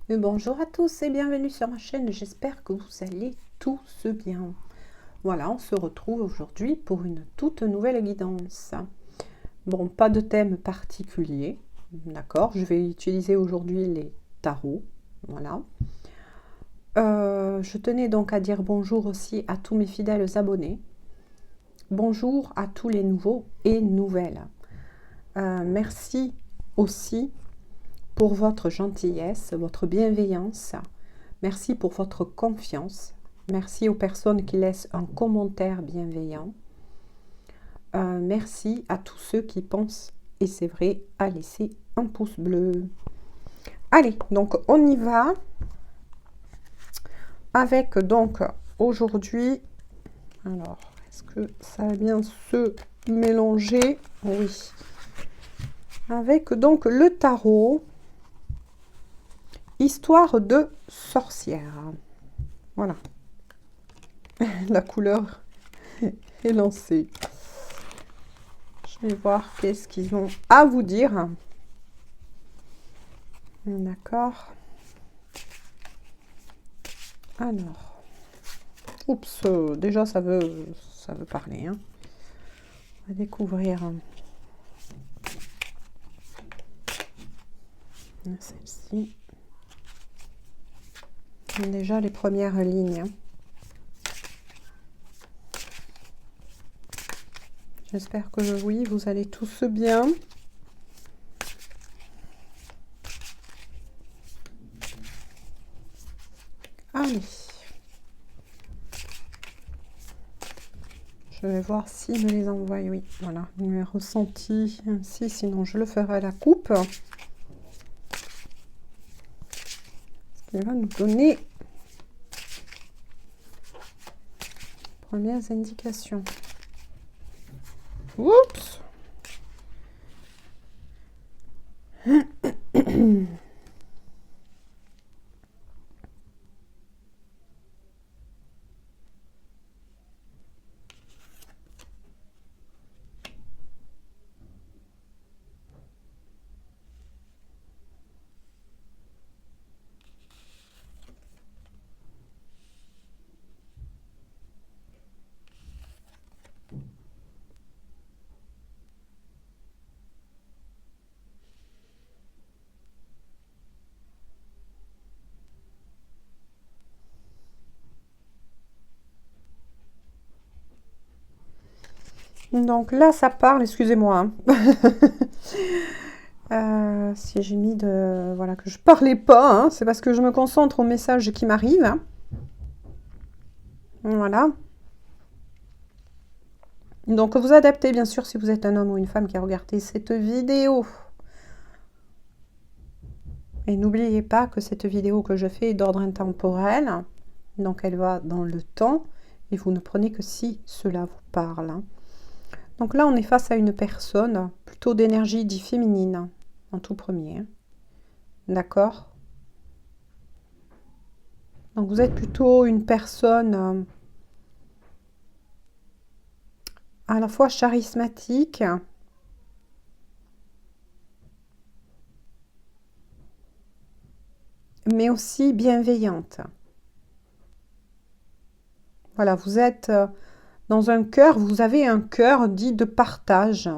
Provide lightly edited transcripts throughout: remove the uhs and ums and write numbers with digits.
Bonjour à tous et bienvenue sur ma chaîne, j'espère que vous allez tous bien. Voilà, on se retrouve aujourd'hui pour une toute nouvelle guidance. Bon, pas de thème particulier, d'accord, je vais utiliser aujourd'hui les tarots, voilà. Je tenais donc à dire bonjour aussi à tous mes fidèles abonnés. Bonjour à tous les nouveaux et nouvelles. Merci aussi pour votre gentillesse, votre bienveillance. Merci pour votre confiance. Merci aux personnes qui laissent un commentaire bienveillant. Merci à tous ceux qui pensent, et c'est vrai, à laisser un pouce bleu. Allez, donc on y va avec donc aujourd'hui, alors est-ce que ça va bien se mélanger? Oui. Avec donc le tarot, histoire de sorcière. Voilà. La couleur est lancée. Je vais voir qu'est-ce qu'ils ont à vous dire. D'accord. Alors. Oups, déjà ça veut parler. Hein. On va découvrir celle-ci. Déjà les premières lignes. J'espère que oui, vous allez tous bien. Allez. Je vais voir s'il me les envoie. Oui, voilà. Il ressenti ainsi, sinon je le ferai à la coupe. Il va nous donner premières indications. Oups. Donc là, ça parle, excusez-moi. Si j'ai mis de... Voilà, que je parlais pas, hein, c'est parce que je me concentre aux messages qui m'arrivent. Hein. Voilà. Donc vous adaptez, bien sûr, si vous êtes un homme ou une femme qui a regardé cette vidéo. Et n'oubliez pas que cette vidéo que je fais est d'ordre intemporel. Donc elle va dans le temps. Et vous ne prenez que si cela vous parle. Hein. Donc là, on est face à une personne plutôt d'énergie dit féminine, en tout premier. Hein. D'accord? Donc vous êtes plutôt une personne à la fois charismatique, mais aussi bienveillante. Voilà, vous êtes dans un cœur, vous avez un cœur dit de partage.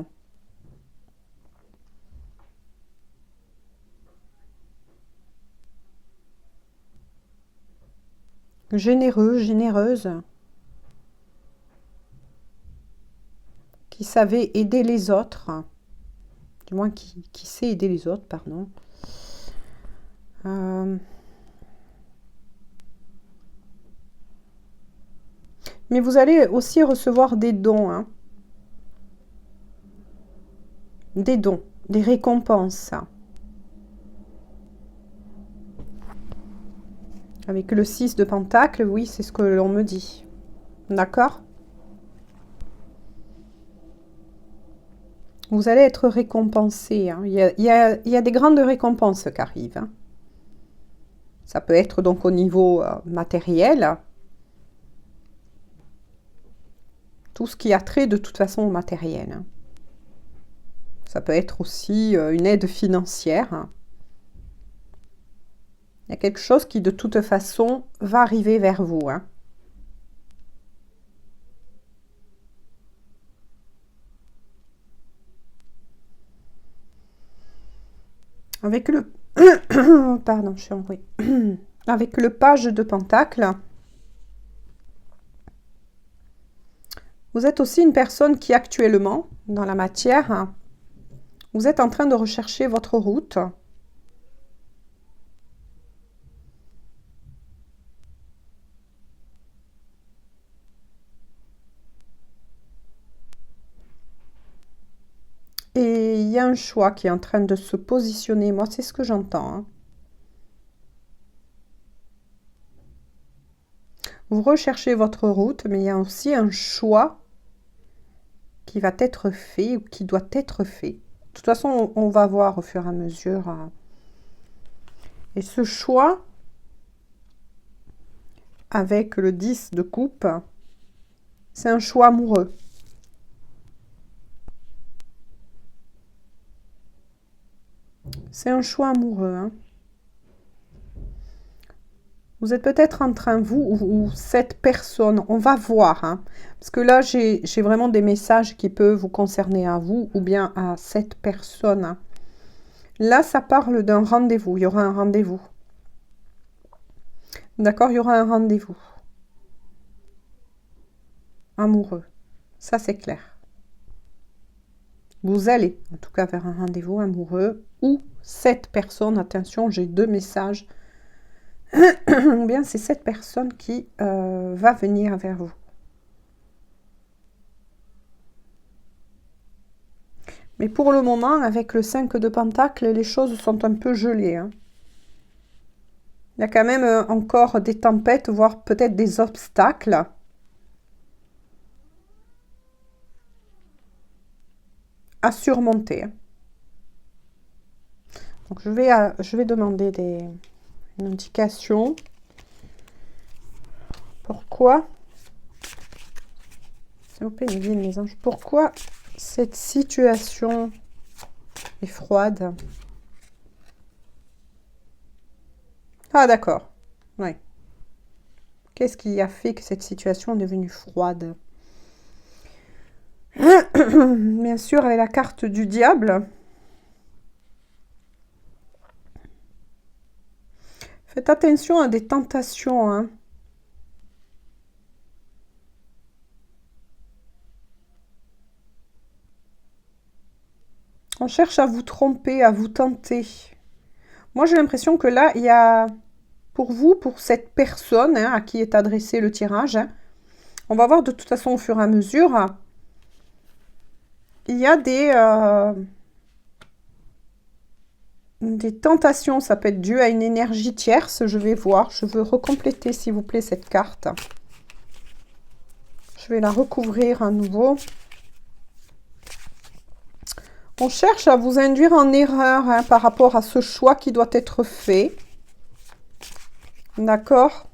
Généreux, généreuse, qui savait aider les autres, du moins qui sait aider les autres, pardon. Mais vous allez aussi recevoir des dons, hein. Des dons, des récompenses. Avec le 6 de Pentacle, oui, c'est ce que l'on me dit. D'accord? Vous allez être récompensé. Hein. Il y a des grandes récompenses qui arrivent. Hein. Ça peut être donc au niveau matériel. Tout ce qui a trait de toute façon au matériel. Hein. Ça peut être aussi une aide financière. Hein. Il y a quelque chose qui, de toute façon, va arriver vers vous. Hein. Avec le... Pardon, je suis embrouillée. Avec le page de Pentacle, vous êtes aussi une personne qui, actuellement, dans la matière, vous êtes en train de rechercher votre route. Et il y a un choix qui est en train de se positionner. Moi, c'est ce que j'entends. Hein. Vous recherchez votre route, mais il y a aussi un choix qui va être fait ou qui doit être fait. De toute façon, on va voir au fur et à mesure. Et ce choix, avec le 10 de coupe, c'est un choix amoureux. C'est un choix amoureux. Hein. Vous êtes peut-être en train, vous ou cette personne, on va voir. Hein, parce que là, j'ai vraiment des messages qui peuvent vous concerner à vous ou bien à cette personne. Hein. Là, ça parle d'un rendez-vous. Il y aura un rendez-vous. D'accord, il y aura un rendez-vous. Amoureux. Ça, c'est clair. Vous allez, en tout cas, vers un rendez-vous amoureux ou cette personne, attention, j'ai 2 messages. Ou bien c'est cette personne qui va venir vers vous. Mais pour le moment, avec le 5 de Pentacle, les choses sont un peu gelées. Hein. Il y a quand même encore des tempêtes, voire peut-être des obstacles. À surmonter. Donc je vais demander une indication. Pourquoi, s'il vous plaît, mes anges, pourquoi cette situation est froide? Ah d'accord, oui. Qu'est-ce qui a fait que cette situation est devenue froide? Bien sûr, avec la carte du diable. Faites attention à des tentations. Hein. On cherche à vous tromper, à vous tenter. Moi, j'ai l'impression que là, il y a, pour vous, pour cette personne hein, à qui est adressé le tirage, hein, on va voir de toute façon au fur et à mesure, il y a des tentations. Ça peut être dû à une énergie tierce. Je vais voir. Je veux recompléter, s'il vous plaît, cette carte. Je vais la recouvrir à nouveau. On cherche à vous induire en erreur hein, par rapport à ce choix qui doit être fait. D'accord?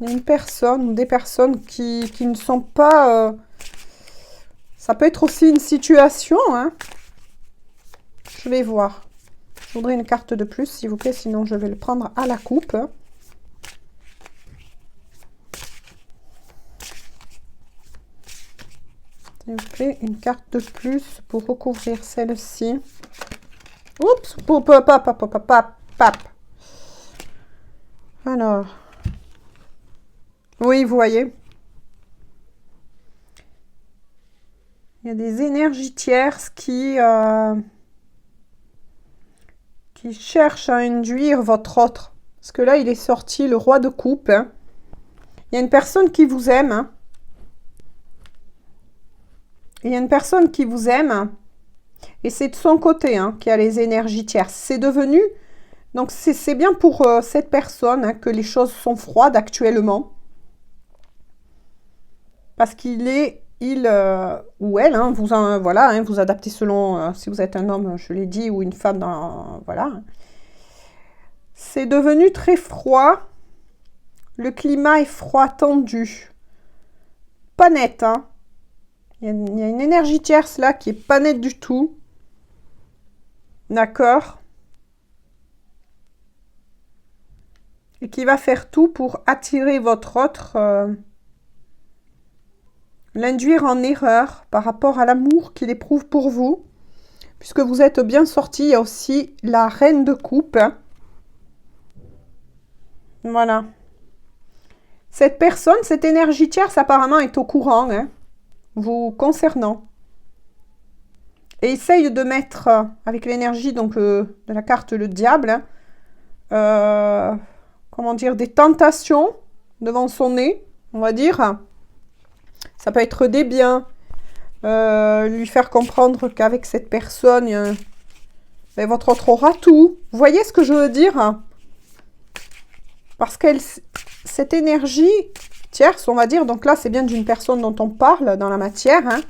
Il y a une personne ou des personnes qui ne sont pas... Ça peut être aussi une situation. Hein. Je vais voir. Je voudrais une carte de plus, s'il vous plaît, sinon je vais le prendre à la coupe. S'il vous plaît, une carte de plus pour recouvrir celle-ci. Oups, pap. Alors. Oui, vous voyez. Il y a des énergies tierces qui cherchent à induire votre autre. Parce que là, il est sorti le roi de coupe. Hein. Il y a une personne qui vous aime. Hein. Il y a une personne qui vous aime. Et c'est de son côté hein, qui a les énergies tierces. C'est devenu... Donc, c'est bien pour cette personne hein, que les choses sont froides actuellement. Parce qu'il est... ou elle, hein, voilà, hein, vous adaptez selon si vous êtes un homme, je l'ai dit, ou une femme, voilà. C'est devenu très froid. Le climat est froid, tendu. Pas net, hein. Il y a une énergie tierce là qui est pas nette du tout. D'accord. et qui va faire tout pour attirer votre autre, l'induire en erreur par rapport à l'amour qu'il éprouve pour vous. Puisque vous êtes bien sorti, il y a aussi la reine de coupe. Hein. Voilà. Cette personne, cette énergie tierce, apparemment, est au courant, hein, vous concernant. Et essaye de mettre, avec l'énergie donc de la carte le diable, comment dire, des tentations devant son nez, on va dire. Ça peut être des biens, lui faire comprendre qu'avec cette personne, ben, votre autre aura tout. Vous voyez ce que je veux dire? Parce qu'elle, cette énergie tierce, on va dire, donc là, c'est bien d'une personne dont on parle dans la matière, hein.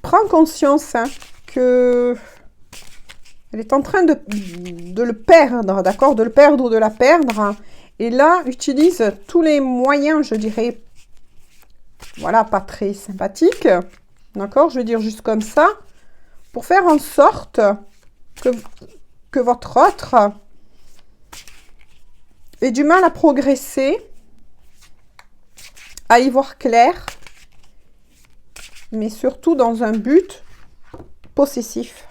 Prends conscience hein, que elle est en train de le perdre, d'accord, de le perdre ou de la perdre. Et là, utilise tous les moyens, je dirais, voilà, pas très sympathiques, d'accord, je veux dire juste comme ça, pour faire en sorte que votre autre ait du mal à progresser, à y voir clair, mais surtout dans un but possessif.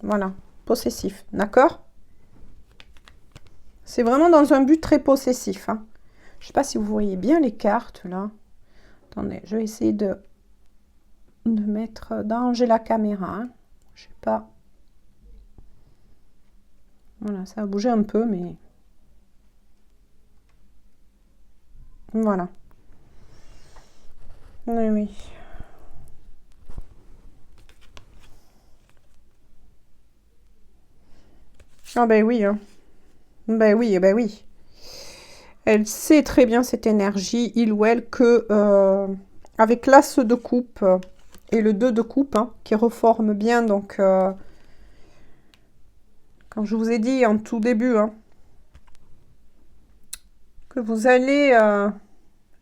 Voilà, possessif, d'accord? C'est vraiment dans un but très possessif. Hein. Je ne sais pas si vous voyez bien les cartes, là. Attendez, je vais essayer de mettre, d'arranger la caméra. Hein. Je ne sais pas. Voilà, ça a bougé un peu, mais... Voilà. Oui, oui. Ah ben oui, hein. Ben oui, ben oui. Elle sait très bien cette énergie, il ou elle, que avec l'as de coupe et le 2 de coupe, hein, qui reforme bien, donc, quand je vous ai dit en tout début, hein, que vous allez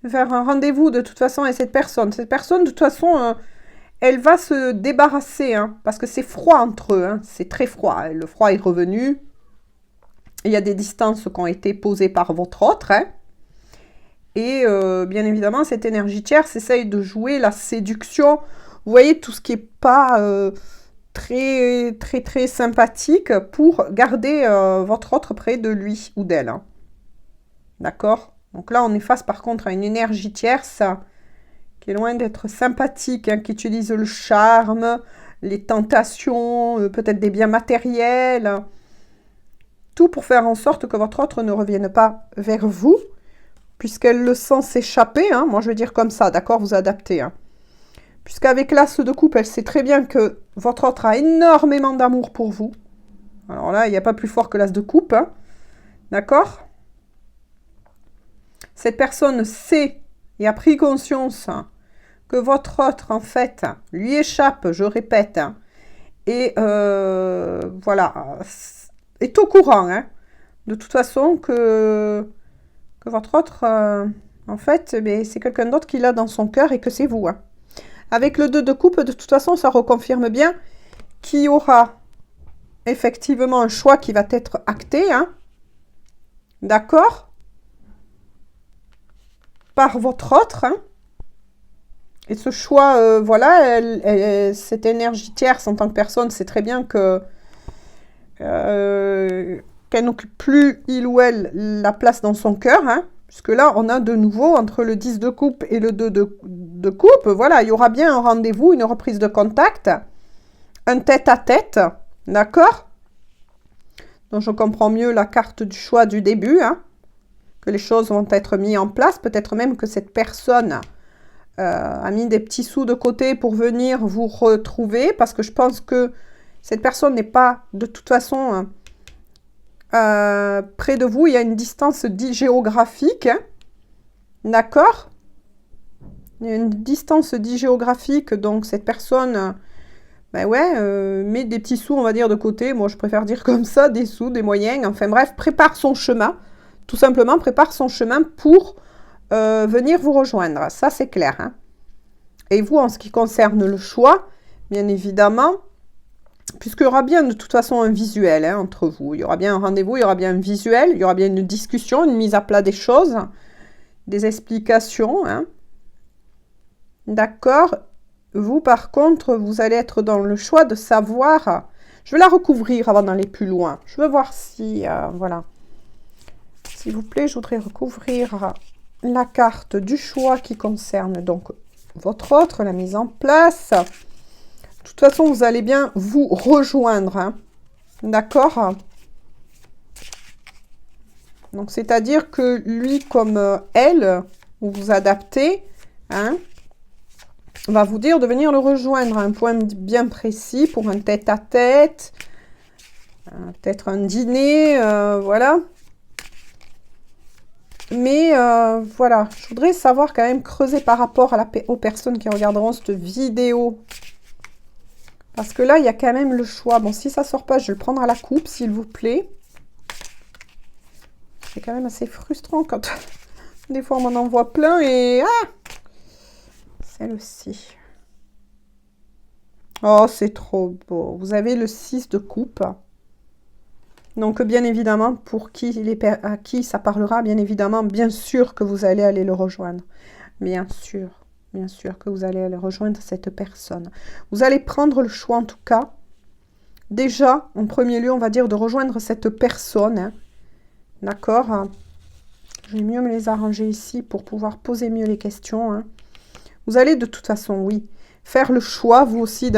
faire un rendez-vous de toute façon avec cette personne. Cette personne, de toute façon, elle va se débarrasser, hein, parce que c'est froid entre eux, hein, c'est très froid. Le froid est revenu. Il y a des distances qui ont été posées par votre autre. Hein, et bien évidemment, cette énergie tierce essaye de jouer la séduction. Vous voyez, tout ce qui n'est pas très, très, très sympathique pour garder votre autre près de lui ou d'elle. Hein. D'accord? Donc là, on est face par contre à une énergie tierce qui est loin d'être sympathique, hein, qui utilise le charme, les tentations, peut-être des biens matériels, tout pour faire en sorte que votre autre ne revienne pas vers vous, puisqu'elle le sent s'échapper, hein, moi je veux dire comme ça, d'accord, vous adaptez. Hein. Puisqu'avec l'as de coupe, elle sait très bien que votre autre a énormément d'amour pour vous. Alors là, il n'y a pas plus fort que l'as de coupe, hein, d'accord? Cette personne sait et a pris conscience que votre autre, en fait, lui échappe, je répète, et voilà, est au courant, hein, de toute façon, que votre autre, en fait, c'est quelqu'un d'autre qui l'a dans son cœur et que c'est vous. Hein. Avec le 2 de coupe, de toute façon, ça reconfirme bien qu'il y aura effectivement un choix qui va être acté, hein, d'accord, par votre autre, hein. Et ce choix, voilà, cette énergie tierce en tant que personne, c'est très bien que qu'elle n'occupe plus, il ou elle, la place dans son cœur, hein, puisque là, on a de nouveau, entre le 10 de coupe et le 2 de coupe, voilà, il y aura bien un rendez-vous, une reprise de contact, un tête-à-tête, d'accord? Donc, je comprends mieux la carte du choix du début, hein, que les choses vont être mises en place, peut-être même que cette personne a mis des petits sous de côté pour venir vous retrouver, parce que je pense que cette personne n'est pas de toute façon près de vous, il y a une distance géographique, hein, d'accord? Il y a une distance géographique, donc cette personne, ben ouais, met des petits sous, on va dire, de côté, moi je préfère dire comme ça, des sous, des moyens, enfin bref, prépare son chemin, tout simplement prépare son chemin pour venir vous rejoindre, ça c'est clair. Hein. Et vous, en ce qui concerne le choix, bien évidemment, puisqu'il y aura bien de toute façon un visuel hein, entre vous. Il y aura bien un rendez-vous, il y aura bien un visuel, il y aura bien une discussion, une mise à plat des choses, des explications. Hein. D'accord? Vous, par contre, vous allez être dans le choix de savoir... Je vais la recouvrir avant d'aller plus loin. Je veux voir si... voilà. S'il vous plaît, je voudrais recouvrir la carte du choix qui concerne donc votre autre, la mise en place. De toute façon, vous allez bien vous rejoindre. Hein. D'accord? Donc, c'est-à-dire que lui comme elle, vous vous adaptez, hein, va vous dire de venir le rejoindre à un point bien précis pour un tête-à-tête, peut-être un dîner, voilà. Mais voilà, je voudrais savoir quand même creuser par rapport à aux personnes qui regarderont cette vidéo. Parce que là, il y a quand même le choix. Bon, si ça sort pas, je vais le prendre à la coupe, s'il vous plaît. C'est quand même assez frustrant quand des fois on m'en envoie plein et... Ah! Celle-ci. Oh, c'est trop beau. Vous avez le 6 de coupe. Donc, bien évidemment, pour qui à qui ça parlera, bien évidemment, bien sûr que vous allez aller le rejoindre. Bien sûr que vous allez aller rejoindre cette personne. Vous allez prendre le choix, en tout cas, déjà, en premier lieu, on va dire, de rejoindre cette personne. Hein. D'accord? Je vais mieux me les arranger ici pour pouvoir poser mieux les questions. Hein. Vous allez, de toute façon, oui, faire le choix, vous aussi,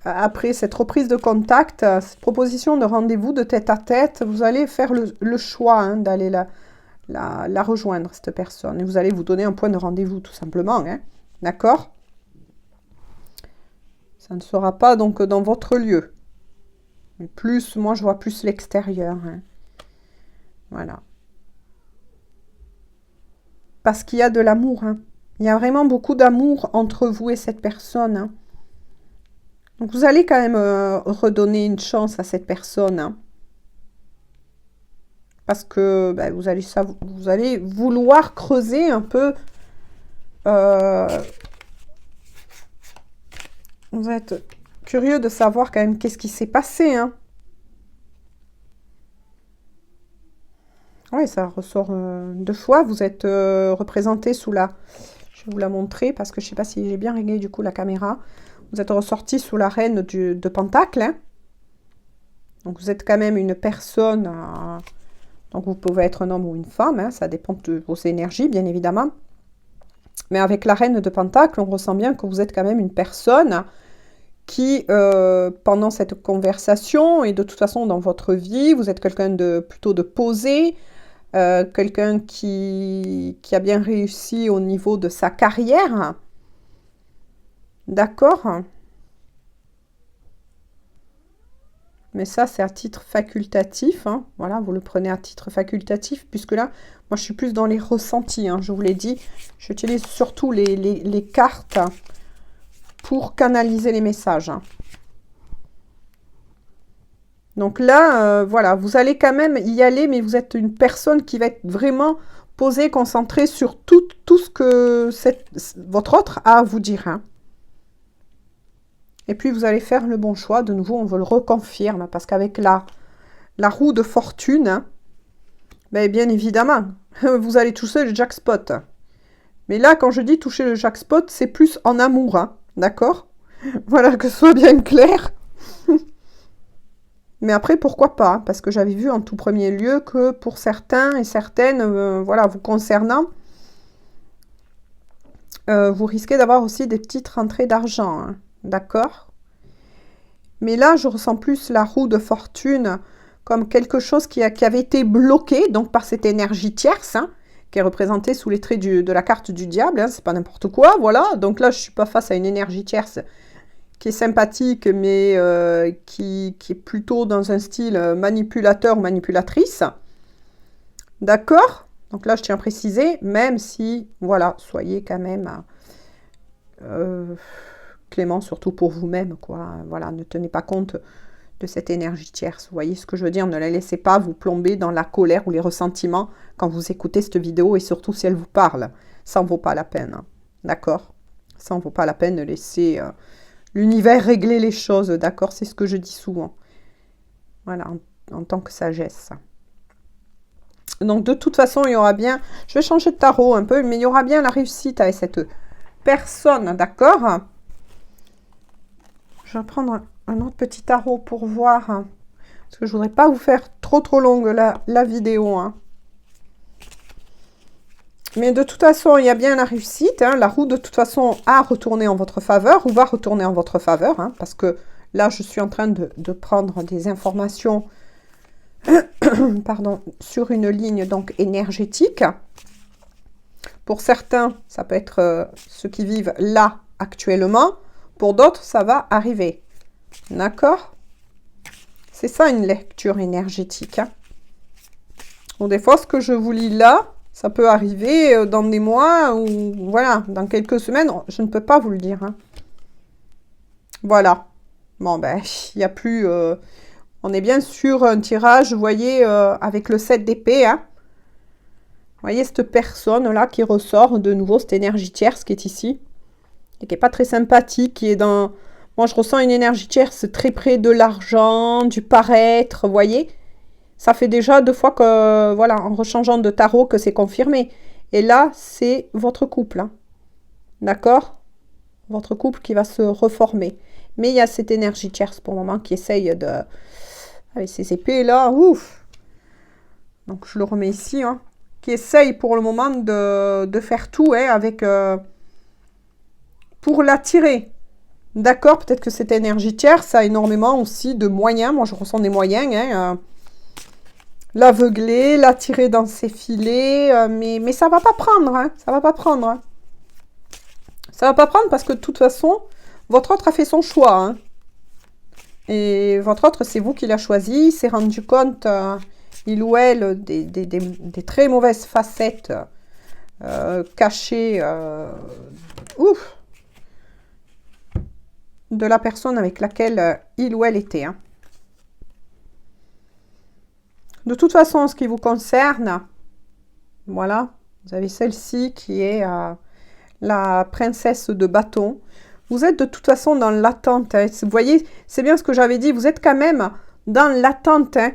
après cette reprise de contact, cette proposition de rendez-vous de tête à tête, vous allez faire le choix hein, d'aller la rejoindre, cette personne. Et vous allez vous donner un point de rendez-vous, tout simplement. Hein. D'accord? Ça ne sera pas donc dans votre lieu. Mais plus, moi, je vois plus l'extérieur. Hein. Voilà. Parce qu'il y a de l'amour. Hein. Il y a vraiment beaucoup d'amour entre vous et cette personne. Hein. Donc, vous allez quand même redonner une chance à cette personne. Hein. Parce que ben, vous allez vouloir creuser un peu. Vous êtes curieux de savoir quand même qu'est-ce qui s'est passé. Hein. Oui, ça ressort 2 fois. Vous êtes représenté sous la... Je vais vous la montrer parce que je ne sais pas si j'ai bien réglé du coup la caméra. Vous êtes ressorti sous la reine de Pentacle. Hein. Donc, vous êtes quand même une personne. Donc, vous pouvez être un homme ou une femme. Hein, ça dépend de vos énergies, bien évidemment. Mais avec la reine de Pentacle, on ressent bien que vous êtes quand même une personne qui, pendant cette conversation, et de toute façon dans votre vie, vous êtes quelqu'un plutôt de posé, quelqu'un qui a bien réussi au niveau de sa carrière. D'accord? Mais ça, c'est à titre facultatif. Hein. Voilà, vous le prenez à titre facultatif, puisque là, moi, je suis plus dans les ressentis. Hein, je vous l'ai dit, j'utilise surtout les cartes pour canaliser les messages. Hein. Donc là, voilà, vous allez quand même y aller, mais vous êtes une personne qui va être vraiment posée, concentrée sur tout ce que votre autre a à vous dire. Hein. Et puis, vous allez faire le bon choix. De nouveau, on vous le reconfirme. Parce qu'avec la roue de fortune, hein, ben, bien évidemment, vous allez toucher le jackpot. Mais là, quand je dis toucher le jackpot, c'est plus en amour. Hein, d'accord? Voilà, que ce soit bien clair. Mais après, pourquoi pas? Parce que j'avais vu en tout premier lieu que pour certains et certaines, voilà, vous concernant, vous risquez d'avoir aussi des petites rentrées d'argent. Hein. D'accord? Mais là, je ressens plus la roue de fortune comme quelque chose qui avait été bloqué, donc par cette énergie tierce, hein, qui est représentée sous les traits de la carte du diable. Hein, c'est pas n'importe quoi, voilà. Donc là, je suis pas face à une énergie tierce qui est sympathique, mais qui est plutôt dans un style manipulateur ou manipulatrice. D'accord? Donc là, je tiens à préciser, même si, voilà, soyez quand même... clément, surtout pour vous-même, quoi. Voilà, ne tenez pas compte de cette énergie tierce. Vous voyez ce que je veux dire? Ne la laissez pas vous plomber dans la colère ou les ressentiments quand vous écoutez cette vidéo, et surtout si elle vous parle. Ça en vaut pas la peine. Hein. D'accord? Ça en vaut pas la peine de laisser l'univers régler les choses, d'accord? C'est ce que je dis souvent. Voilà, en tant que sagesse. Donc, de toute façon, il y aura bien... Je vais changer de tarot un peu, mais il y aura bien la réussite avec cette personne, d'accord? Je vais prendre un autre petit tarot pour voir, hein, parce que je voudrais pas vous faire trop longue la vidéo, hein. Mais de toute façon, il y a bien la réussite, hein. La roue, de toute façon, a retourné en votre faveur, ou va retourner en votre faveur, hein, parce que là, je suis en train de prendre des informations pardon, sur une ligne donc énergétique. Pour certains, ça peut être ceux qui vivent là, actuellement. Pour d'autres, ça va arriver. D'accord? C'est ça, une lecture énergétique, hein. Bon, des fois, ce que je vous lis là, ça peut arriver dans des mois ou voilà, dans quelques semaines. Je ne peux pas vous le dire, hein. Voilà. Bon, ben, il n'y a plus... on est bien sur un tirage, vous voyez, avec le 7 d'épée, hein. Vous voyez cette personne-là qui ressort de nouveau, cette énergie tierce qui est ici. Et qui n'est pas très sympathique, qui est dans... Moi, je ressens une énergie tierce très près de l'argent, du paraître, vous voyez. Ça fait déjà 2 fois que, voilà, en rechangeant de tarot, que c'est confirmé. Et là, c'est votre couple, hein. D'accord? Votre couple qui va se reformer. Mais il y a cette énergie tierce pour le moment qui essaye de... Avec ces épées là, ouf! Donc, je le remets ici, hein. Qui essaye pour le moment de faire tout, hein, avec... pour l'attirer. D'accord? Peut-être que cette énergie tierce a énormément aussi de moyens. Moi, je ressens des moyens, hein. L'aveugler, l'attirer dans ses filets, mais ça va pas prendre, hein, ça va pas prendre. Hein. Ça va pas prendre parce que de toute façon, votre autre a fait son choix, hein. Et votre autre, c'est vous qui l'a choisi, s'est rendu compte, il ou elle, des très mauvaises facettes cachées, ouf, de la personne avec laquelle il ou elle était, hein. De toute façon, en ce qui vous concerne, voilà, vous avez celle-ci qui est la princesse de bâton. Vous êtes de toute façon dans l'attente, hein. Vous voyez, c'est bien ce que j'avais dit, vous êtes quand même dans l'attente, hein,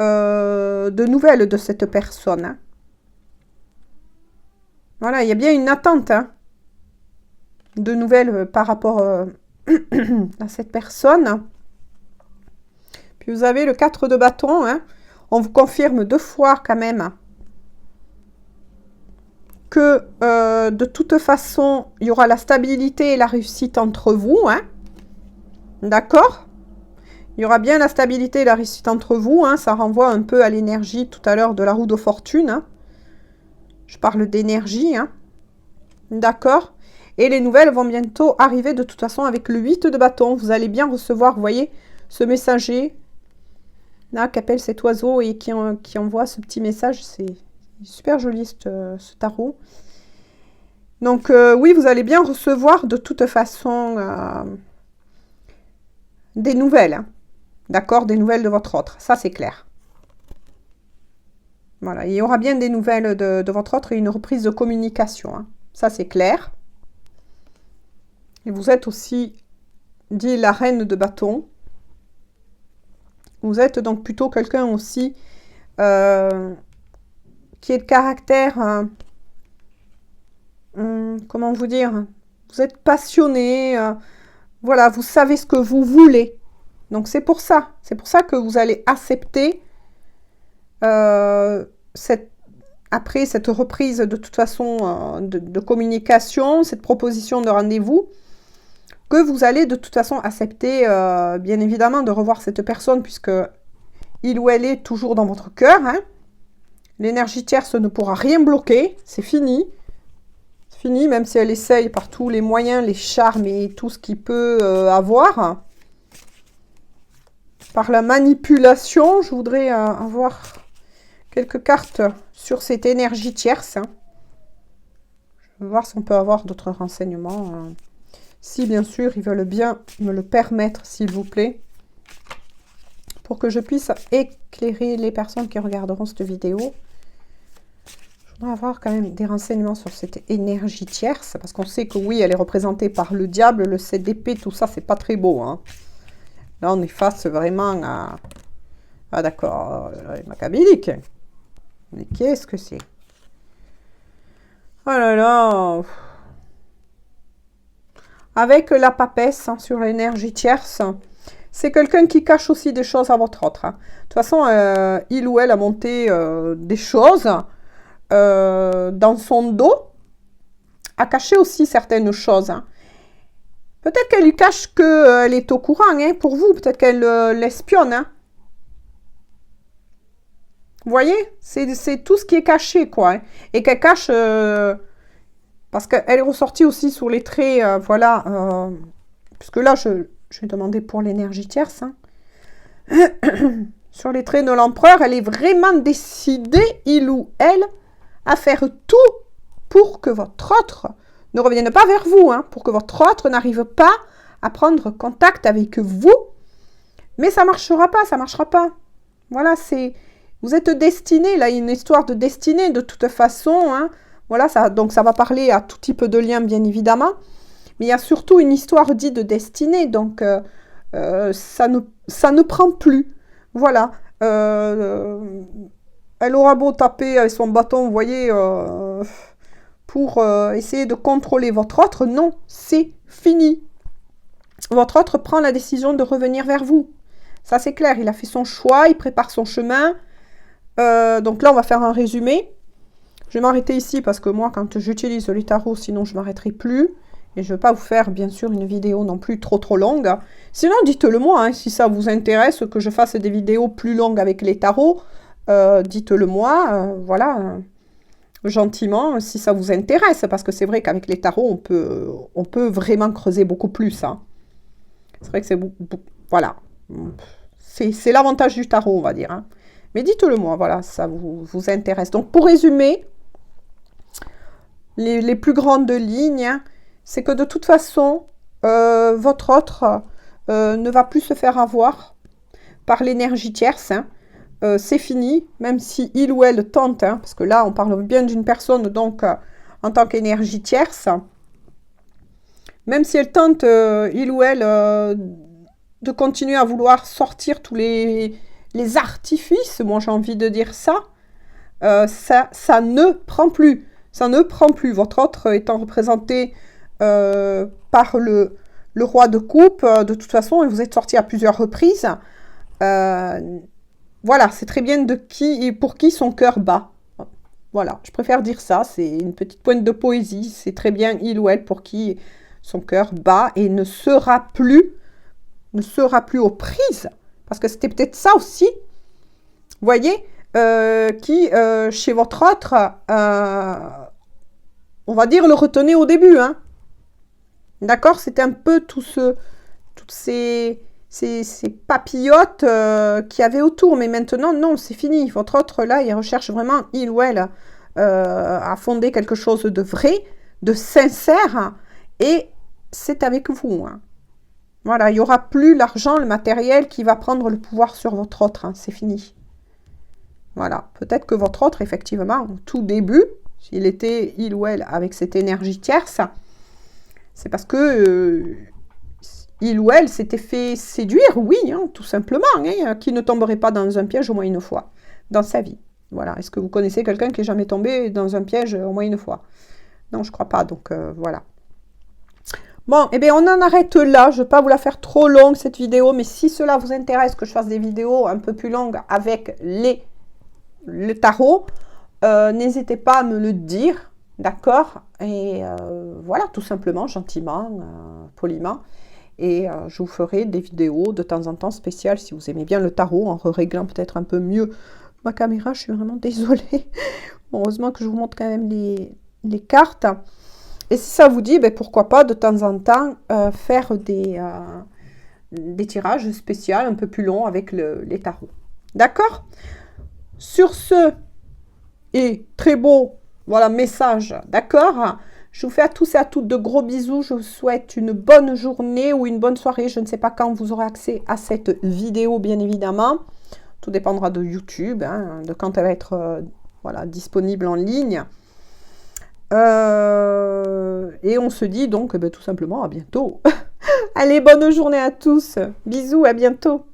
de nouvelles de cette personne, hein. Voilà, il y a bien une attente, hein, de nouvelles par rapport à cette personne. Puis vous avez le 4 de bâton, hein. On vous confirme 2 fois quand même que de toute façon, il y aura la stabilité et la réussite entre vous, hein. D'accord? Il y aura bien la stabilité et la réussite entre vous, hein. Ça renvoie un peu à l'énergie tout à l'heure de la roue de fortune, hein. Je parle d'énergie, hein. D'accord? Et les nouvelles vont bientôt arriver de toute façon avec le 8 de bâton. Vous allez bien recevoir, vous voyez, ce messager là, qui appelle cet oiseau et qui envoie ce petit message. C'est super joli ce tarot. Donc oui, vous allez bien recevoir de toute façon des nouvelles, hein. D'accord? Des nouvelles de votre autre. Ça, c'est clair. Voilà, il y aura bien des nouvelles de votre autre et une reprise de communication, hein. Ça, c'est clair. Et vous êtes aussi dit la reine de bâton. Vous êtes donc plutôt quelqu'un aussi qui est de caractère, comment vous dire, vous êtes passionné, voilà, vous savez ce que vous voulez. Donc c'est pour ça que vous allez accepter après cette reprise de toute façon de communication, cette proposition de rendez-vous, que vous allez de toute façon accepter, bien évidemment, de revoir cette personne, puisque il ou elle est toujours dans votre cœur, hein. L'énergie tierce ne pourra rien bloquer, c'est fini. C'est fini, même si elle essaye par tous les moyens, les charmes et tout ce qu'il peut avoir. Par la manipulation, je voudrais avoir quelques cartes sur cette énergie tierce, hein. Je vais voir si on peut avoir d'autres renseignements. Si, bien sûr, ils veulent bien me le permettre, s'il vous plaît, pour que je puisse éclairer les personnes qui regarderont cette vidéo. Je On va avoir quand même des renseignements sur cette énergie tierce, parce qu'on sait que oui, elle est représentée par le diable, le 7 d'épée, tout ça, c'est pas très beau. Hein. Là, on est face vraiment à... Ah d'accord, machiavélique. Mais qu'est-ce que c'est? Oh là là. Avec la papesse hein, sur l'énergie tierce, c'est quelqu'un qui cache aussi des choses à votre autre. Hein. De toute façon, il ou elle a monté des choses dans son dos, a caché aussi certaines choses. Hein. Peut-être qu'elle lui cache qu'elle est au courant hein, pour vous, peut-être qu'elle l'espionne. Hein. Vous voyez, c'est tout ce qui est caché, quoi. Hein. Et qu'elle cache, parce qu'elle est ressortie aussi sur les traits, voilà. Puisque là, je vais demander pour l'énergie tierce. Hein. Sur les traits de l'empereur, elle est vraiment décidée, il ou elle, à faire tout pour que votre autre ne revienne pas vers vous, hein, pour que votre autre n'arrive pas à prendre contact avec vous. Mais ça ne marchera pas, ça ne marchera pas. Voilà, c'est... Vous êtes destiné, là, une histoire de destinée, de toute façon. Hein. Voilà, donc ça va parler à tout type de lien, bien évidemment. Mais il y a surtout une histoire dite de destinée, donc ça ne prend plus. Voilà. Elle aura beau taper avec son bâton, vous voyez, pour essayer de contrôler votre autre. Non, c'est fini. Votre autre prend la décision de revenir vers vous. Ça, c'est clair. Il a fait son choix, il prépare son chemin. Donc là, on va faire un résumé. Je vais m'arrêter ici parce que moi, quand j'utilise les tarots, sinon je ne m'arrêterai plus. Et je ne vais pas vous faire, bien sûr, une vidéo non plus trop longue. Sinon, dites-le moi, hein, si ça vous intéresse, que je fasse des vidéos plus longues avec les tarots. Dites-le moi, voilà, gentiment, si ça vous intéresse. Parce que c'est vrai qu'avec les tarots, on peut vraiment creuser beaucoup plus. Hein. C'est vrai que c'est... Voilà. C'est l'avantage du tarot, on va dire. Hein. Mais dites-le moi, voilà, ça vous intéresse. Donc, pour résumer, les plus grandes lignes, hein, c'est que de toute façon, votre autre ne va plus se faire avoir par l'énergie tierce. Hein. C'est fini, même si il ou elle tente, hein, parce que là, on parle bien d'une personne, donc, en tant qu'énergie tierce. Même si elle tente, il ou elle, de continuer à vouloir sortir tous les artifices, moi j'ai envie de dire ça, ça ne prend plus. Ça ne prend plus. Votre autre étant représenté par le roi de coupe, de toute façon, vous êtes sorti à plusieurs reprises. Voilà, c'est très bien de qui et pour qui son cœur bat. Voilà, je préfère dire ça, c'est une petite pointe de poésie. C'est très bien il ou elle pour qui son cœur bat et ne sera plus aux prises. Parce que c'était peut-être ça aussi, vous voyez, qui, chez votre autre, on va dire, le retenait au début. Hein. D'accord? C'était un peu toutes ces papillotes qu'il y avait autour. Mais maintenant, non, c'est fini. Votre autre, là, il recherche vraiment, il ou elle, à fonder quelque chose de vrai, de sincère. Hein, et c'est avec vous. Hein. Voilà, il n'y aura plus l'argent, le matériel qui va prendre le pouvoir sur votre autre. Hein, c'est fini. Voilà, peut-être que votre autre, effectivement, au tout début, s'il était, il ou elle, avec cette énergie tierce, c'est parce que il ou elle s'était fait séduire, oui, hein, tout simplement, hein, qui ne tomberait pas dans un piège au moins une fois dans sa vie. Voilà, est-ce que vous connaissez quelqu'un qui n'est jamais tombé dans un piège au moins une fois? Non, je ne crois pas, donc voilà. Bon, eh bien, on en arrête là. Je ne vais pas vous la faire trop longue, cette vidéo. Mais si cela vous intéresse que je fasse des vidéos un peu plus longues avec le tarot, n'hésitez pas à me le dire. D'accord? Et voilà, tout simplement, gentiment, poliment. Et je vous ferai des vidéos de temps en temps spéciales si vous aimez bien le tarot, en réglant peut-être un peu mieux ma caméra. Je suis vraiment désolée. Heureusement que je vous montre quand même les cartes. Et si ça vous dit, ben pourquoi pas de temps en temps faire des tirages spéciaux un peu plus longs avec les tarots. D'accord? Sur ce, et très beau, voilà, message, d'accord? Je vous fais à tous et à toutes de gros bisous. Je vous souhaite une bonne journée ou une bonne soirée. Je ne sais pas quand vous aurez accès à cette vidéo, bien évidemment. Tout dépendra de YouTube, hein, de quand elle va être voilà, disponible en ligne. Et on se dit donc tout simplement à bientôt. Allez, bonne journée à tous. Bisous, à bientôt.